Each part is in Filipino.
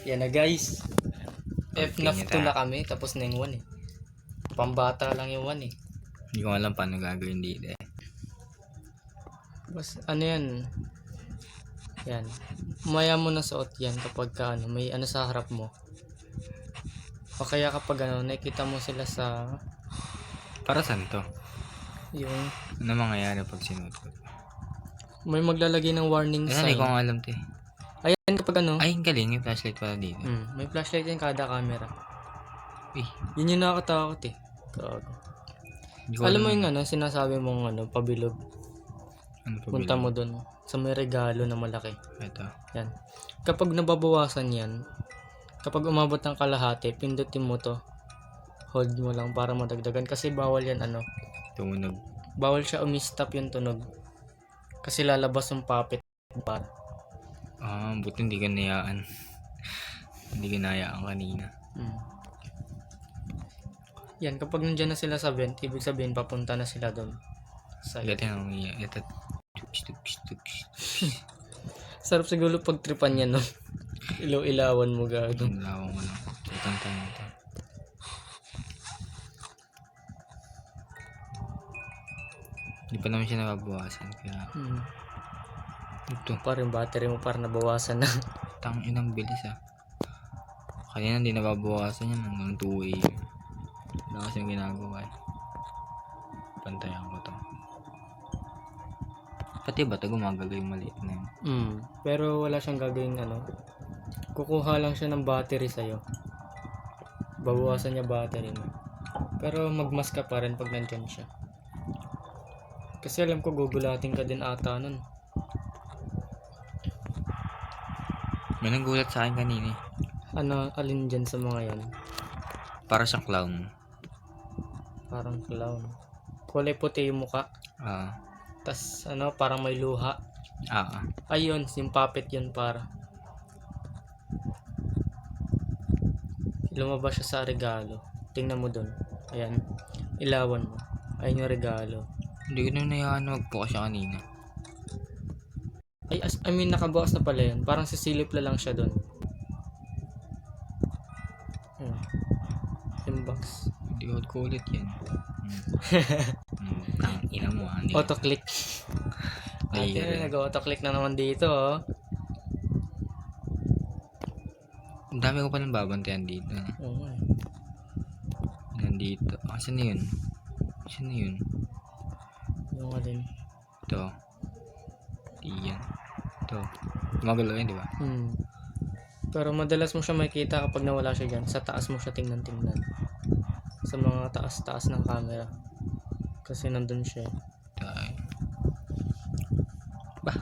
Yan na guys. Continue FNAF 2 na kami. Tapos na yung 1 eh. Pambata lang yung 1 eh. Hindi ko alam paano gagawin dito eh. Bas, ano yan? Yan. Maya mo na suot yan kapag ka, ano, may ano sa harap mo. O kaya kapag ano, nakikita mo sila sa Para saan to? yung Ano mangyayari pag sinuot ko? may maglalagay ng warning Hindi sign. ko nga alam to eh. Ayan kapag ano. Ay, ang galing yung flashlight pala dito. May flashlight yan kada camera. Eh, Yun yung nakakatakot eh. Gago. hindi ko Alam alam mo yung ano, sinasabi mong ano, pabilog. ano pa Punta bilhin. mo dun sa may regalo na malaki. Ito. Yan. Kapag nababawasan yan, kapag umabot ng kalahati, pindutin mo to. Hold mo lang para madagdagan. Kasi bawal yan ano. Tumunog. Bawal siya umistop yung tunog. Kasi lalabas yung puppet bar. Buti hindi ka nayaan. Hindi ginayaan kanina. Yan, kapag nandyan na sila sa vent, ibig sabihin papunta na sila doon. Dati nang ito. Sarap siguro pag tripan yan, no? Ilaw-ilawan mo gago. Ang lawang ko lang. Itang tayo ito. Hindi pa naman siya nababawasan. Kaya ito. Parang battery mo parang nabawasan na. Inang bilis ah. Kanina hindi nababawasan yan hanggang 2 AM. Wala kasing ginagawa eh. Pantayan ko to. Pati ba ito gumagalaw yung maliit na yun? Pero wala siyang gagawin ano. Kukuha lang siya ng battery sa'yo. Babawasan niya battery mo. Pero magmas ka pa rin pag nandyan siya. Kasi alam ko gugulatin ka din ata nun. May nagulat sa akin kanina eh. Ano, alin dyan sa mga yan? Para siyang clown. Parang clown. Kulay puti yung muka. Tas ano, parang may luha. Ayun, yung puppet yun para. Lumabas siya sa regalo. Tingnan mo dun. Ayan. Ilawan mo. Ayun yung regalo. Hindi ko na nayaan na magbukas siya kanina. Ay, I mean, nakabukas na pala yun. Parang sisilip na lang siya dun. Yung box. Hindi ko kulit yan. Ina mo ah. Auto-click. Ay, nag-auto-click na naman dito, oh. Ang dami ko palang babantayan dito. Oo nga. Nandito. Saan na yun? Saan na yun? Yung alin. Ito. Iyan. Ito. Gumagalaw yun, di ba? Pero madalas mo siya makikita kapag nawala siya dyan. Sa taas mo siya tingnan-tingnan. Sa mga taas-taas ng camera. Kasi nandun siya. Ay. Bah.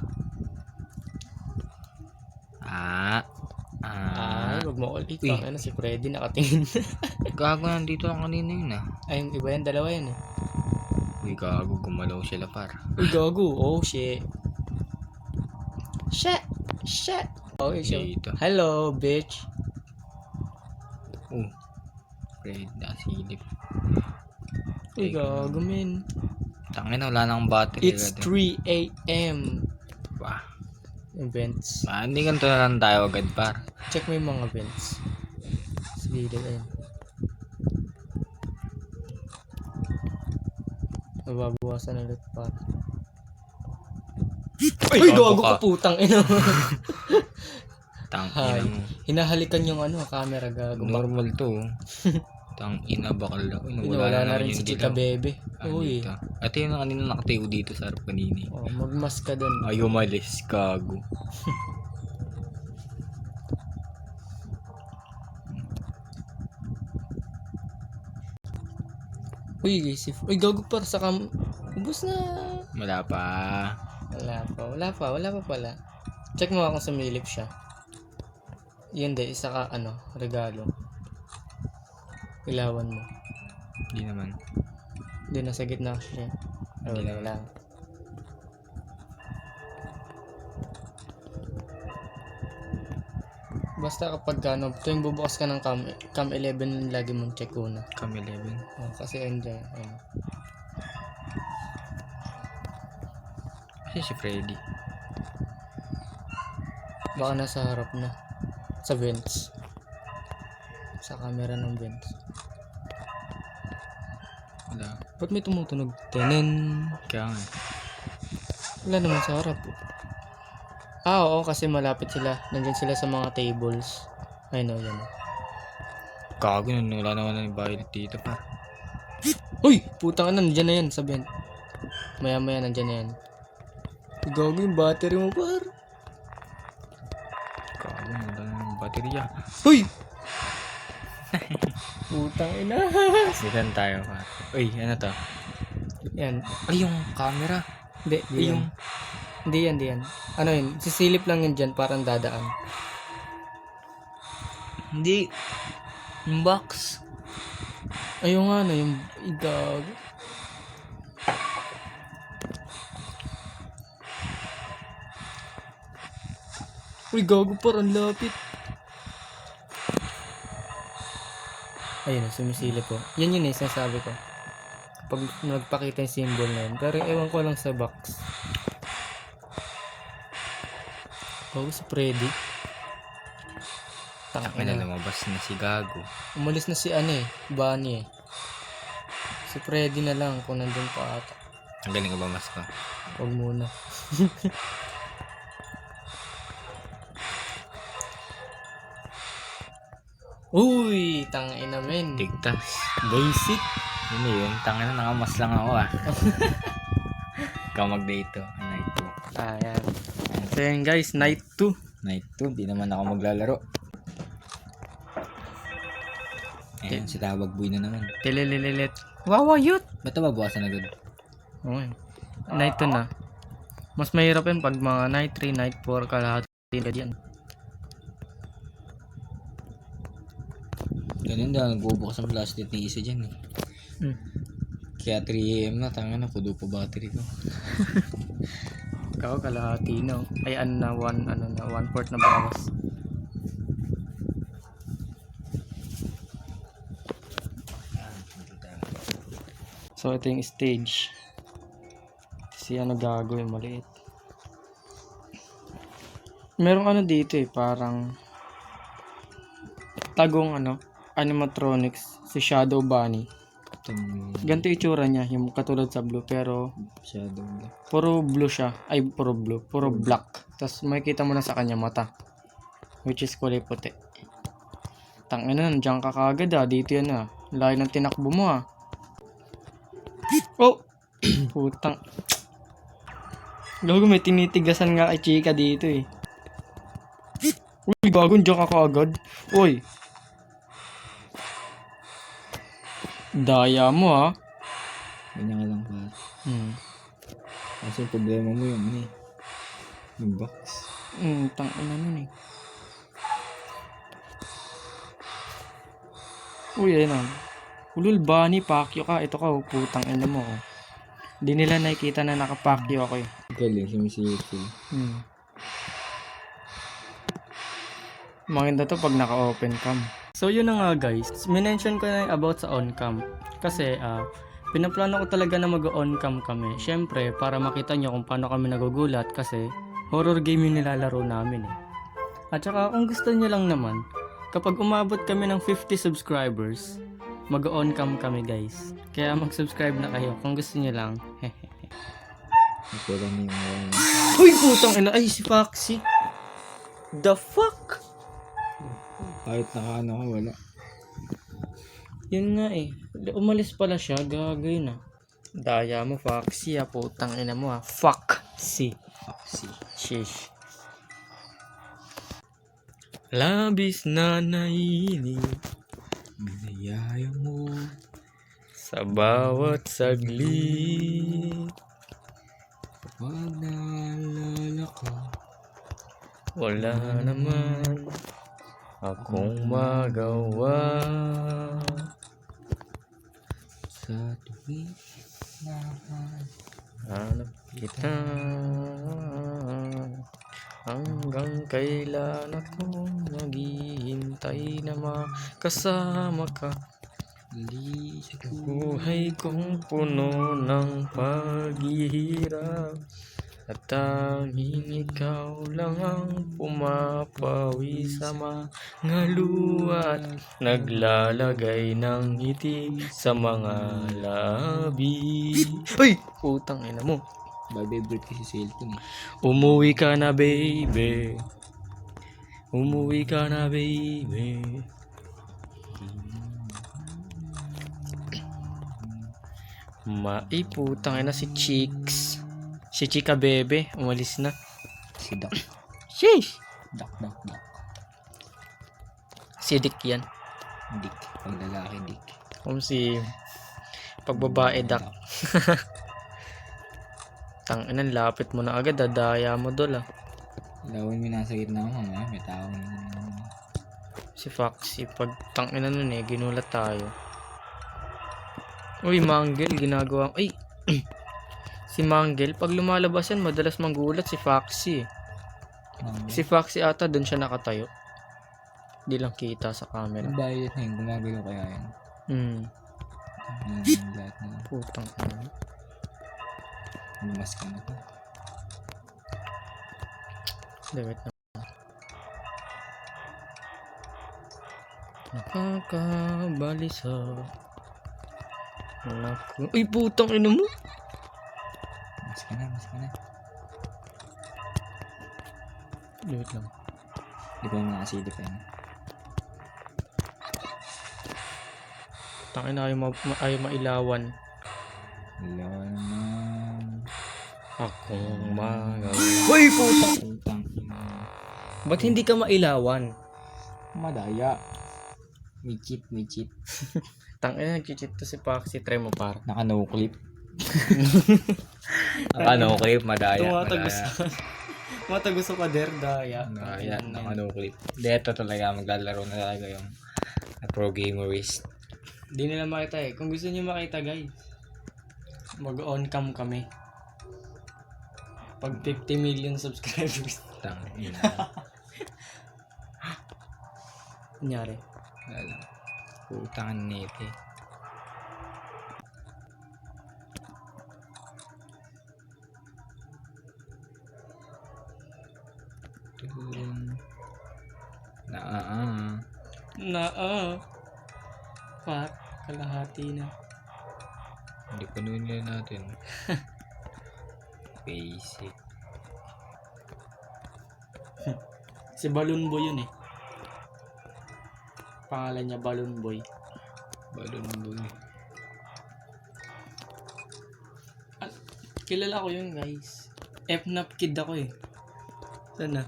Ay, wag mo ulit. Ano si Freddy nakatingin. Gago nandito lang kanina yun ah. Ay, yung iba yan, dalawa yan eh. Uy, gago. Gumalaw sila par. Uy, gago. Oh, shit. Shit. Okay, so. Dito. Hello, bitch. Fred, nasilip. Uy, gago, men. Tangin na, wala nang battery. It's 3 AM. Bah. Events. Hindi ganito na lang tayo agad par. Check mo yung mga events. Sige, ayun. Mababawasan ulit pa. Uy, gago ka putang ina. Tangina mo. Hinahalikan yung ano, camera gago. Normal to. Tangina bakal. Wala na rin si Chika Bebe. Uy. At yun ang kanina nakatayo dito sa harap kanina. Magmas ka dun. Ay, umalis. Gago. Uy, gago para sa ubos na. Wala pa. Wala pa pala. Check mo kung sumilip siya. Yun de, isa ka ano, regalo. Ilawan mo. Hindi naman. Hindi, nasa gitna siya. Wala. Basta kapag ano, tuwing bubukas ka ng cam 11, lagi mong check una. Cam 11. Kasi enjoy. Kasi si Freddy. Baka nasa harap na. Sa vents. Sa camera ng vents. Wala. Ba't may tumutunog? Tenen. Kaya nga. Wala naman sa harap. Oo, kasi malapit sila. Nandyan sila sa mga tables. I know, yan. Gago nun. Wala naman na yung violet dito pa. Uy! Putang ina, nandyan na yan sa vent. Maya maya nandyan na yan. Gago yung battery mo, par. Gago. Wala na yung baterya. Uy! Putang ina. Sitan tayo pa. Uy, ano to? Yan. Ay, yung camera. Hindi, Ay, yung... Hindi yan. Ano yun? Sisilip lang yun dyan, parang dadaan. Hindi. Yung box. Ayun nga na, yung igag. Uy, gago, parang lapit. Ayun, sumisilip po. Yan yun sinasabi ko. Pag nagpakita yung symbol na yun. Pero ewan ko lang sa box. Gago si Freddy. Ako na lumabas na si Gago. Umalis na si Bunny eh. Si Freddy na lang kung nandun pa ata. Ang galing ka ba mas ko? Huwag muna. Uy, tangina men. Tigtas. Basic. Yun na yun. Tangin na nakamas lang ako ah. Ikaw mag-date to. Night 2. Ayan. So yun guys, night 2. Night 2. Di naman ako maglalaro. Ayan, si Tabag Boy na naman. Tilililit. Wawayot. Ba't ito babawasan agad? Okay. Night 2 na. Mas mahirap yun pag mga night 3, night 4, kalahati ka dyan. Ganun daw, nagbubukas ang flashlight ni isa dyan eh. Kaya 3 AM na, tanga na, pudo po battery ko. Ikaw kalahati na. Ay ano na, 1/4 na bawas. So ito yung stage. Si gago yung maliit. Merong dito parang tagong animatronics, si Shadow Bunny. Ganito yung itsura niya, yung katulad sa blue, pero Shadow. puro blue siya. Ay, puro blue, puro black. Tapos makikita mo na sa kanya mata, which is kulay puti. Tangina, nandiyan ka kagad dito yan layo ng tinakbo mo Oh! Putang. Gago, may tinitigasan nga kay Chika dito eh. Uy, gago, nandiyan ka kagad. Uy. Daya mo Ganyan ka lang pa. Kasi yung problema mo yung yung box. Tangina nun eh. Uy, ayun Ulul, Bunny, Pacquiao ka. Ito ka, putang ina mo. Hindi nila nakikita na naka-Pacquiao ako eh. Galing, sumisipil sila. Maganda to pag naka-open cam. So yun na nga guys, minention ko na about sa on-cam. Kasi pinaplano ko talaga na mag-on-cam kami. Syempre, para makita nyo kung paano kami nagugulat kasi horror game yung nilalaro namin eh. At saka kung gusto nyo lang naman, kapag umabot kami ng 50 subscribers, mag-on-cam kami guys. Kaya mag-subscribe na kayo kung gusto nyo lang. Ito lang yung Uy, putang ina. Ay, si Foxy. The fuck? kahit nakaano ko, wala. Yun nga eh. Umalis pala siya. Gagay na. Daya mo, Foxy putang ina mo Foxy. Shish. Labis na naiinip. Binayaya mo Sa bawat saglit. kapag naalala ka. Wala naman akong magawa. Sa tuwing Hanap kita. Hanggang kailan ako naghihintay na makasama ka. Buhay kong puno ng paghihirap. At tanging ikaw lang ang pumapawi sa mga luha at naglalagay ng ngiti sa mga labi. Ay! Putang ina mo. Babibrate kasi cellphone eh. Umuwi ka na, baby. Umuwi ka na, baby. Putang ina si Chicks. Si Chika Bebe, umalis na. Si Doc. Sheesh! Doc. Si Dick yan. Dick. Pag lalaki, Dick. Kung si pagbabae Dak. Tanginan, lapit mo na agad, dadaya mo dol ah. Ilawin mo nasa gitna mo, mamaya may tao na. Si Foxy, pag tanginan nun ginulat tayo. Uy, Manggel, ginagawa. Ay! Si Manggel, pag lumalabas yan, madalas manggulat si Foxy. Si Foxy ata, dun siya nakatayo. Di lang kita sa camera. Ang bayad na yun, gumagalaw kaya yan. Lahat na. Putang ina. Bumas ka na to. Wait na. Nakakabalisa. Naku. Uy, putang ina mo. Mas ka na. Wait lang. Di ba mo nakasilip yan? Tangin na ayaw mailawan. Wala naman. Akong magawa. Uy, putang. Putang. Ba't hindi ka mailawan? Madaya. May cheat. Tangin na, nag-cheat to si Foxy. Try mo par. Naka no clip. Naka no clip, madaya. Matagos sa pader, daya. Madaya, naka no clip. Dito talaga, maglalaro na talaga yung pro gamerist. Di nila makita eh. Kung gusto niyo makita guys, mag-on cam kami. Pag 50 million subscribers. Tangin. Kunyari. Wala. Putang nete. Fuck. Kalahati na. Hindi pa nila natin. Basic. Si Balloon Boy yun eh. Pangalan niya Balloon Boy. Kilala ko yun guys. FNAF kid ako eh. Sana.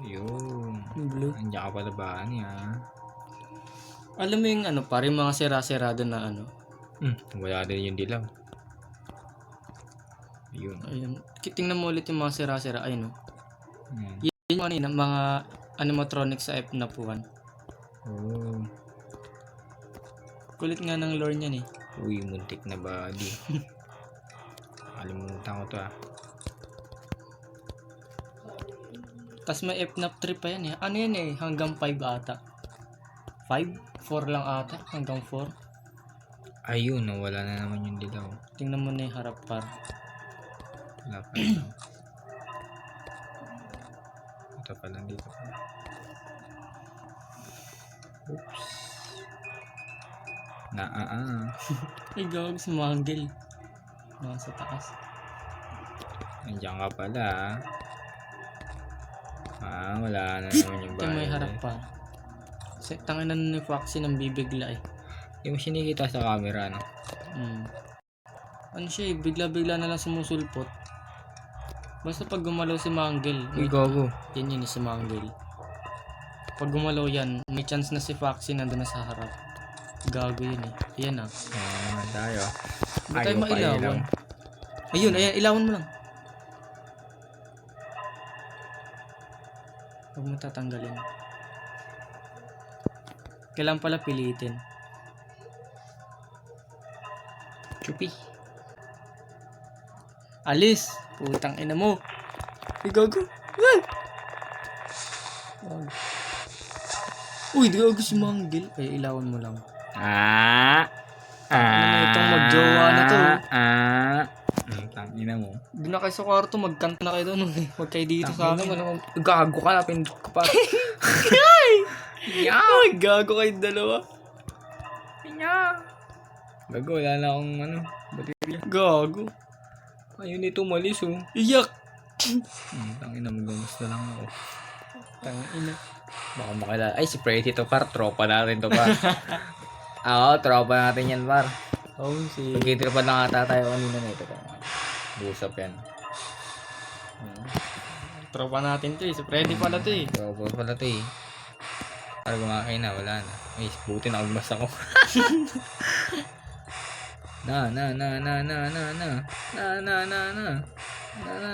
Yun. Blue. Andiyan ka pala ba niya? Alam mo yung ano, parang mga sera-sera doon na ano. Wala din yung dilaw. Yun. Ayun. Tingnan mo ulit yung mga sera-sera. Ayun o. Hmm. Yun yung mga animatronics sa FNAF 1. Oh. Kulit nga ng lore niyan eh. Uy, muntik na body. Kalimutan ko to ah. Tapos may FNAF 3 pa yan eh. Ano yan eh? Hanggang 5 ata. 5? 4 lang ata. Hanggang 4. Ayun, nawala na naman yung dilaw. Tingnan mo na yung harap par. Wala pa lang. Ito pa lang dito pa. Oops. Ay gawag si Manggel. Nasa taas. Nandiyan ka pala. Wala na naman yung Ito may harap pa. Tangin na ni Foxy nang bibigla eh. Hindi mo sinikita sa camera, no? Ano siya eh, bigla-bigla na lang sumusulpot. Basta pag gumalaw si Manggel. Uy, gago. Yan yun si Manggel. Pag gumalaw yan, may chance na si Foxy nandun na sa harap. Gago yun eh. Ayan ah. Naman tayo. Ba't tayo mailawan? Ayun, ilawan mo lang. Huwag mo tatanggalin. Kailangan pala pilitin. Chupi. Alis! Putang ina mo. Gago. Uy, gago si Manggel. Ay, ilawan mo lang. Ano na itong magjowa na to? Ina mo. Doon na kayo sa kwarto, magkanta na kayo doon. Huwag kayo dito sa akin. Gago ka na, pindot ka pa. Ay, gago kayo dalawa. Gago, wala na akong baterya. Gago. Ayun ito, malis oh. Iyak. Tangina, magamusta lang ako. Tangina. Baka makilala. Ay, si Pretty to par. Tropa natin to par. Oo, tropa natin yan par. Oh, si... Pag-itripan lang ata tayo kanina na ito pa. Busap yan. Tropa natin to eh. Si Freddy pala to eh. Tropa pala to eh. Para gumakain na, wala na. Ay, buti nakagmas ako. Na.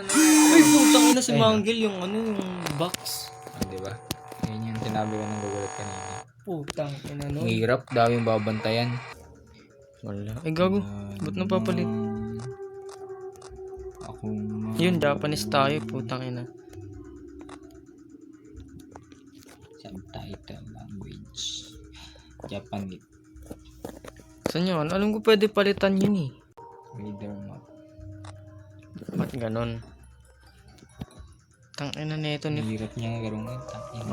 Uy, putang ina si Manggel yung yung box. Ah, diba? Yan yung sinabi ko nang gugulat kanina. Putang ina Ang no. hirap, daming babantayan. Wala. Ay gago. Ba't napapalit? Ako Yun, Japanese tayo. Putang ina. subtitle language. Japanese. Saan yun? Alam ko pwede palitan yun eh. Reader map. Ba't ganon? Tang ina na ito ni... Hirap niya garong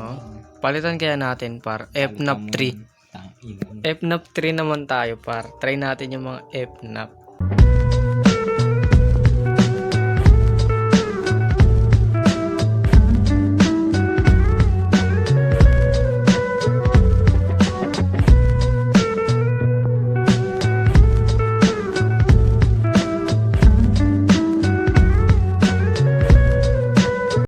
Oh. Palitan kaya natin par. FNAP 3. FNAP 3 naman tayo par. Try natin yung mga FNAP.